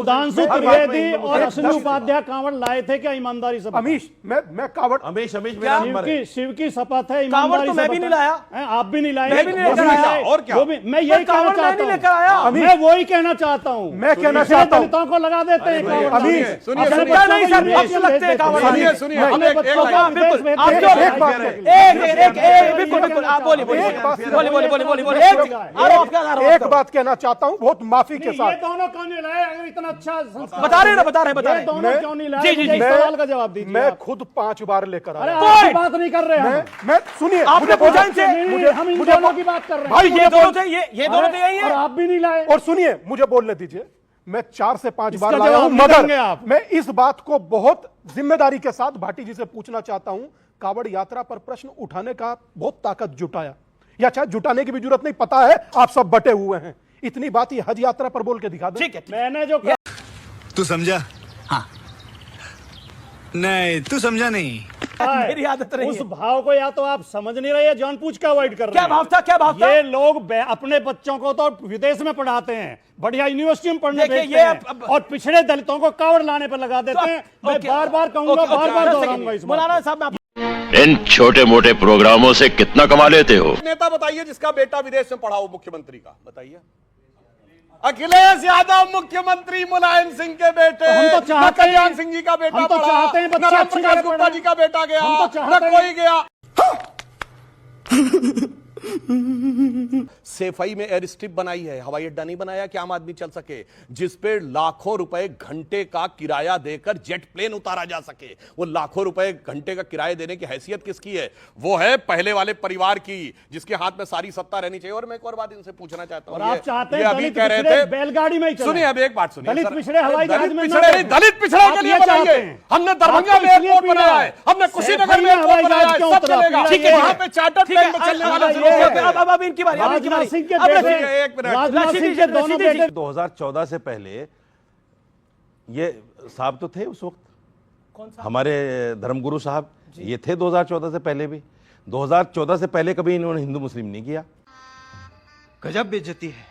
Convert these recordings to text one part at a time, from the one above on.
सुधांशु त्रिवेदी और अश्विनी उपाध्याय कांवड़ लाए थे क्या ईमानदारी से? अमीश, मैं कांवड़, अमीश मेरा नंबर है। शिव की शपथ है, कांवड़ तो मैं भी नहीं लाया, आप भी नहीं लाए, मैं भी नहीं लेकर आया। और क्या? मैं यही कहना चाहता हूँ, मैं वही कहना चाहता हूँ, मैं कहना चाहता हूँ दलितों को लगा देते हैं कांवड़। अमीश सुनिए नहीं सर, आपको लगते हैं कांवड़? सुनिए हम एक बात कहना चाहता हूँ बहुत माफी के साथ। ये दोनों क्यों नहीं लाए? अगर इतना अच्छा बता रहे हैं दोनों क्यों नहीं लाए? जी, जी, जी। सवाल का जवाब दीजिए। मैं खुद 5 बार लेकर आया। आपकी बात नहीं कर रहे हैं, मैं सुनिए, आपने पूछा इनसे, हम इन दोनों की बात कर रहे हैं। भाई ये दोनों थे, ये दोनों थे यही और है। आप भी नहीं लाए। और सुनिए, मुझे बोलने दीजिए, मैं 4 से 5 बार इसका लाया हूं, जवाब नहीं देंगे मगर आप। मैं इस बात को बहुत जिम्मेदारी के साथ भाटी जी से पूछना चाहता हूं। कांवड़ यात्रा पर प्रश्न उठाने का बहुत ताकत जुटाया, या शायद जुटाने की भी जरूरत नहीं, पता है आप सब बटे हुए हैं। इतनी बात ये हज यात्रा पर बोल के दिखा दे। ठीक है, मैंने जो तू समझा? हाँ नहीं, तू समझा नहीं। मेरी आदत नहीं उस है। भाव को या तो आप समझ नहीं रहे या जानबूझ के अवॉइड कर रहे क्या हैं। भाव था, क्या भाव था? ये लोग अपने बच्चों को तो विदेश में पढ़ाते हैं, बढ़िया यूनिवर्सिटी में पढ़ने देखिए, भेजते ये हैं, और पिछड़े दलितों को कांवड़ लाने पर लगा देते हैं। मैं बार-बार कहूंगा, बार-बार दोहराऊंगा इस बात को। मौलाना साहब, इन छोटे मोटे प्रोग्रामों से कितना कमा लेते हो? नेता बताइए जिसका बेटा विदेश में पढ़ा हो, मुख्यमंत्री का बताइए। अखिलेश यादव मुख्यमंत्री, मुलायम सिंह के बेटे, हम तो चाहते हैं, कल्याण सिंह जी का बेटा हम तो चाहते हैं बच्चे राम अच्छी प्रकाश जगह गुप्ता जी का बेटा गया, हम तो चाहते न कोई गया। सेफई में एयर स्ट्रिप बनाई है, हवाई अड्डा नहीं बनाया कि आम आदमी चल सके, जिस पे लाखों रुपए घंटे का किराया देकर जेट प्लेन उतारा जा सके। वो लाखों रुपए घंटे का किराया देने की हैसियत किसकी है? वो है पहले वाले परिवार की, जिसके हाथ में सारी सत्ता रहनी चाहिए। और मैं एक और बात इनसे पूछना चाहता हूं, और आप चाहते हैं अभी दलित कह रहे पिछड़े थे बैलगाड़ी में ही चलें। सुनिए, अब एक बात सुनिए, दलित सर, पिछड़े हवाई जहाज में दलित पिछड़े नहीं, दलित पिछड़ों के लिए बनाइए। हमने दरभंगा में एयरपोर्ट बनाया है, हमने कुशीनगर में एयरपोर्ट बनाया है, सब चलेगा। ठीक है, वहां पे चार्टर प्लेन में चलने वाले अब इनकी बारी, अब इनकी बारी। राजनाथ सिंह के अब बेटे, एक मिनट। राजनाथ सिंह के दोनों बेटे 2014 से पहले ये साहब तो थे उस वक्त, कौन सा? हमारे धर्मगुरु साहब, ये थे 2014 से पहले भी। 2014 से पहले कभी इन्होंने हिंदू मुस्लिम नहीं किया। गजब बेइज्जती है।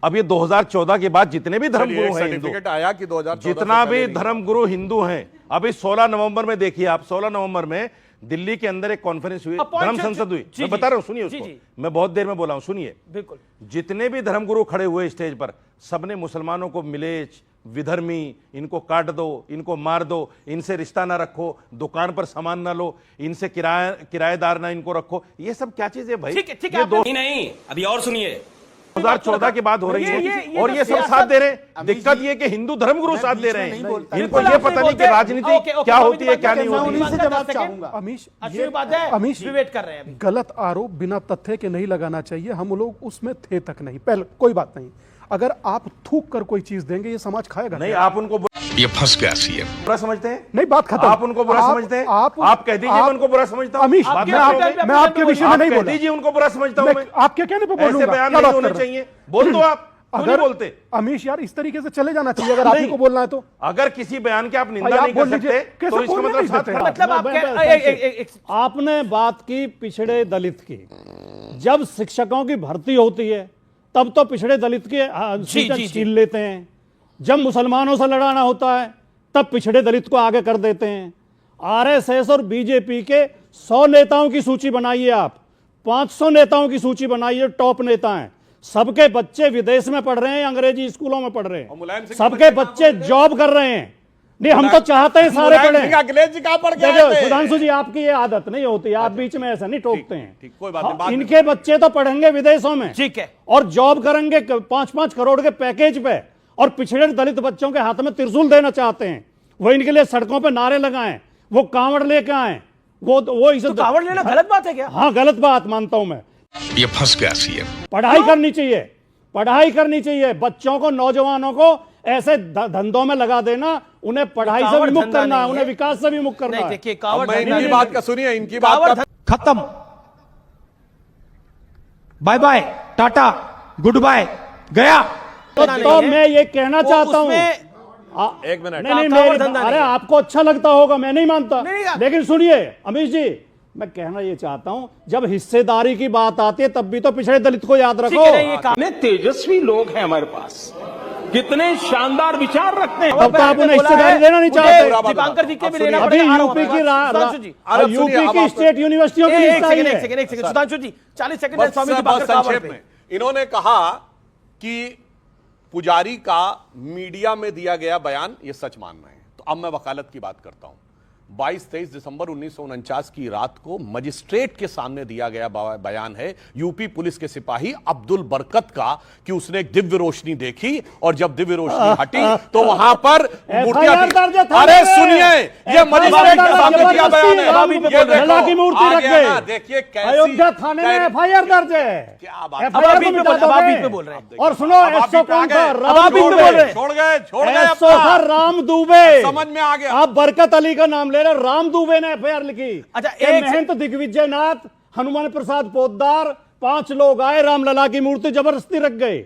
अब ये 2014 के बाद जितने भी धर्मगुरु हैं हिंदू, आया कि 2014 जितना भी धर्मगुरु हिंदू हैं, अभी 16 नवंबर में देखिए आप, 16 नवंबर में दिल्ली के अंदर एक कॉन्फ्रेंस हुई, धर्म संसद हुई। मैं बता रहा हूं, सुनिए उसको, मैं बहुत देर में बोला हूं, सुनिए। बिल्कुल, जितने भी धर्मगुरु खड़े हुए स्टेज पर, सबने मुसलमानों को मिलेच, विधर्मी, इनको काट दो, इनको मार दो, इनसे रिश्ता ना रखो, दुकान पर सामान ना लो, इनसे किराएदार ना इनको रखो। ये सब क्या चीज है भाई? ठीक है, ठीक है। नहीं, अभी और सुनिए, 2014 की बात हो रही है और ये सब साथ दे रहे हैं। दिक्कत ये कि हिंदू धर्मगुरु साथ दे रहे हैं। इनको ये पता नहीं कि राजनीति क्या होती है, क्या नहीं होती। अमीश, वेट कर रहे हैं। गलत आरोप बिना तथ्य के नहीं लगाना चाहिए, हम लोग उसमें थे तक नहीं। पहले कोई बात नहीं, अगर आप थूक कर कोई चीज देंगे ये समाज खाएगा नहीं। आप उनको ये फंस गया सीएम, बुरा समझते हैं? नहीं, बात खत्म। आप उनको बुरा समझते हैं? आप कह दीजिए मैं उनको बुरा समझता हूं। अमीश, मैं आपके विषय में नहीं बोल रहा। दीजिए उनको बुरा समझता हूं मैं। आपके कहने पे बोलूंगा, ऐसे बयान नहीं होने चाहिए। बोल दो आप, अगर बोलते अमीश यार इस तरीके से चले जाना चाहिए अगर आप ही को बोलना है तो। अगर किसी बयान के आप निंदा नहीं कर सकते तो इसका मतलब साथ खड़ा। मतलब आपने बात की पिछड़े दलित की, जब शिक्षकों की भर्ती होती है तब तो पिछड़े दलित के सीटें छीन लेते हैं। जब मुसलमानों से लड़ाना होता है तब पिछड़े दलित को आगे कर देते हैं। आरएसएस और बीजेपी के 100 नेताओं की सूची बनाइए आप, 500 नेताओं की सूची बनाइए, टॉप नेता हैं। सबके बच्चे विदेश में पढ़ रहे हैं, अंग्रेजी स्कूलों में पढ़ रहे हैं, सबके बच्चे जॉब कर रहे हैं। नहीं, हम तो चाहते हैं सारे पढ़ें। अखिलेश जी कहां पढ़ गए? सुधांशु जी, आपकी ये आदत नहीं होती, आप बीच में ऐसा नहीं टोकते हैं। कोई बात नहीं, इनके बच्चे तो पढ़ेंगे विदेशों में, ठीक है, और जॉब करेंगे 5-5 करोड़ के पैकेज पे, और पिछड़े दलित बच्चों के हाथ में त्रिशूल देना चाहते हैं। वो इनके लिए सड़कों पे नारे लगाएं, वो कांवड़ लेके आए, वो इसे तो कांवड़ लेना गलत बात है क्या? हाँ, गलत बात मानता हूं मैं। ये फंस गया सीएम। पढ़ाई करनी चाहिए, पढ़ाई करनी चाहिए। बच्चों को, नौजवानों को ऐसे धंधों में लगा देना, उन्हें पढ़ाई से विमुक्त करना है, उन्हें विकास से विमुक्त करना है। देखिए, कांवड़ इनकी बात का सुनिए, इनकी बात का खत्म, bye bye, tata, goodbye, गया। तो मैं ये कहना चाहता हूं, एक मिनट, नहीं, अरे आपको अच्छा लगता होगा, मैं नहीं मानता, लेकिन सुनिए अमीश जी, मैं कहना ये चाहता हूं, जब हिस्सेदारी की बात आती है तब भी तो पिछड़े दलित को याद रखो। तेजस्वी लोग हैं हमारे पास, कितने शानदार विचार रखते हैं। तब तो आप उन्हें बोला हिस्सेदारी है, देना नहीं मुझे चाहते। दीपांकर जी के भी लेना अभी पड़ेगा। यूपी की सुधांशु जी, यूपी की स्टेट यूनिवर्सिटियों की एक लिस्ट आई सेकंड है। सुधांशु जी 40 सेकंड में बस स्वामी बस दीपांकर कावड़ संक्षेप पे। में इन्होंने कहा कि पुजारी का मीडिया में दिया गया बयान ये सच मानना है। तो अब मैं वकालत की बात करता हूं। 22-23 दिसंबर 1949 की रात को मजिस्ट्रेट के सामने दिया गया बयान है यूपी पुलिस के सिपाही अब्दुल बरकत का कि उसने एक दिव्य रोशनी देखी और जब दिव्य रोशनी हटी तो वहां पर मूर्तियां FIR दर्ज थी। था अरे मेरे। सुनिए, ये मजिस्ट्रेट के सामने दिया बयान है। जबरदस्ती ये देखो, लला की मूर्ति आ रख गया ना, गए। देखिए कैसी अयोध्या थाने में FIR दर्ज है। क्या बात। अब आप बीच में बोल रहे हैं। और सुनो, अब आप एसओ बीच में आ कौन गए। था? अब राम आप बीच में दुबे। बोल रहे हैं। छोड़ गए एसओ अपना। था राम दुबे। समझ में आ गया। आप बरकत अली का नाम ले रहे, राम दुबे ने FIR लिखी। अच्छा, ये एक महंत दिग्विजय नाथ, हनुमान प्रसाद पोद्दार, 5 लोग आए, रामलला की मूर्ति जबरदस्ती रख गए।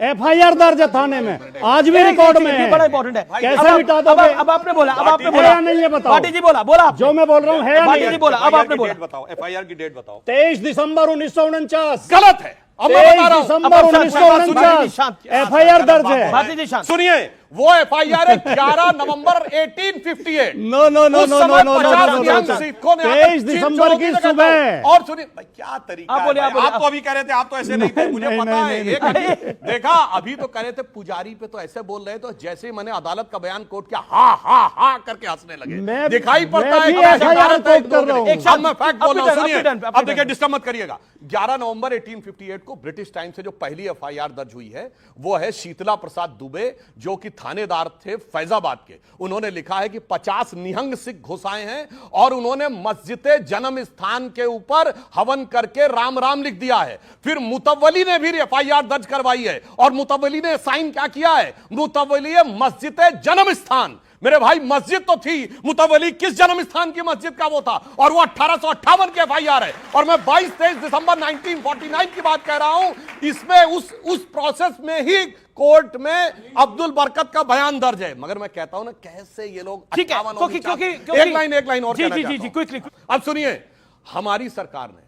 FIR दर्ज है थाने में, आज भी रिकॉर्ड में है। बड़ा इंपॉर्टेंट है। कैसे मिटा दोगे? अब आपने बोला, अब आपने है बोला या नहीं, ये बताओ। भाटी जी बोला आपने। जो मैं बोल रहा हूं है या भाटी नहीं? जी बोला, अब आपने बोला। बताओ, FIR की डेट बताओ। 23 दिसंबर 1949। गलत है। अब मैं बता रहा हूं। दिसंबर अब शांत, शांत, 1949 FIR दर्ज है। भाटी जी शांत। सुनिए, वो FIR है 11 नवंबर 1858। नो नो नो उस नो समय no no 50 no Nihang no सिखों ने आकर 23 चीन दिसंबर चौकी की लगाता सुबह। हूं। और सुनिए भाई, क्या तरीका आप है बोलिए, भाई? आप बोलिए, आप तो अभी कह रहे थे आप तो ऐसे नहीं थे, मुझे नहीं, पता नहीं, है। नहीं, एक देखा, अभी तो कह रहे थे पुजारी पे तो ऐसे बोल रहे, तो जैसे ही मैंने अदालत का बयान कोट किया, हा हा हा करके हंसने लगे। मैं- दिखाई पड़ता मैं है भी कि FIR अदालत कोट एक कर रहा हूं। अब मैं फैक्ट बोल रहा हूं, सुनिए। up to done, अब देखिए, डिस्टर्ब मत करिएगा। 11 नवंबर 1858 को ब्रिटिश टाइम से जो पहली FIR दर्ज हुई है वो है शीतला प्रसाद दुबे, जो कि थानेदार थे फैजाबाद के। उन्होंने लिखा है कि 50 निहंग सिख घुस आए हैं और उन्होंने मस्जिद जन्म स्थान के ऊपर हवन करके राम राम लिख दिया है। फिर मुतव्वली ने भी FIR दर्ज करवाई है और मुतव्वली ने साइन क्या किया है? मुतव्वली मस्जिद जन्म स्थान। मेरे भाई, मस्जिद तो थी, मुतव्वली किस जन्म स्थान की मस्जिद का वो था, और वो 1858 के FIR है। और मैं 22-23 दिसंबर 1949 की बात कह रहा हूं। इसमें उस प्रोसेस में ही कोर्ट में अब्दुल बरकत का बयान दर्ज है। मगर मैं कहता हूं ना, कैसे ये लोग ठीक है, 58 क्योंकि एक लाइन और जी कहना जी चाहता जी जी हूं। क्विकली। अब सुनिए, हमारी सरकार ने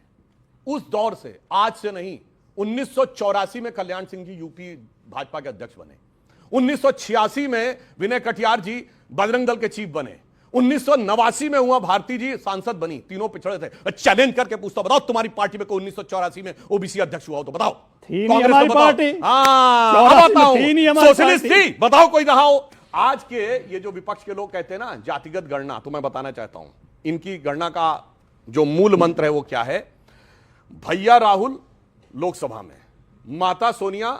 उस दौर से, आज से नहीं, 1984 में कल्याण सिंह जी यूपी भाजपा के अध्यक्ष बने। 1986 में विनय कटियार जी बजरंग दल के चीफ बने। 1989 में हुआ भारती जी सांसद बनी। तीनों पिछड़े थे। चैलेंज करके पूछता, बताओ तुम्हारी पार्टी में कोई 1984 में ओबीसी अध्यक्ष हुआ हो तो बताओ। थी नहीं कांग्रेस हमारी में बताओ। पार्टी। हाँ, 84 अब बताओ, में थी नहीं हमारी सोशलिस्ट पार्टी। थी, बताओ कोई रहा हो। आज के ये जो विपक्ष के लोग कहते हैं ना जातिगत गणना, तो मैं बताना चाहता हूं, इनकी गणना का जो मूल मंत्र है वो क्या है? भैया राहुल लोकसभा में, माता सोनिया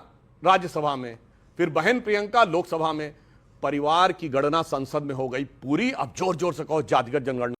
राज्यसभा में, फिर बहन प्रियंका लोकसभा में, परिवार की गणना संसद में हो गई पूरी। अब जोर जोर से कहो जातिगत जनगणना।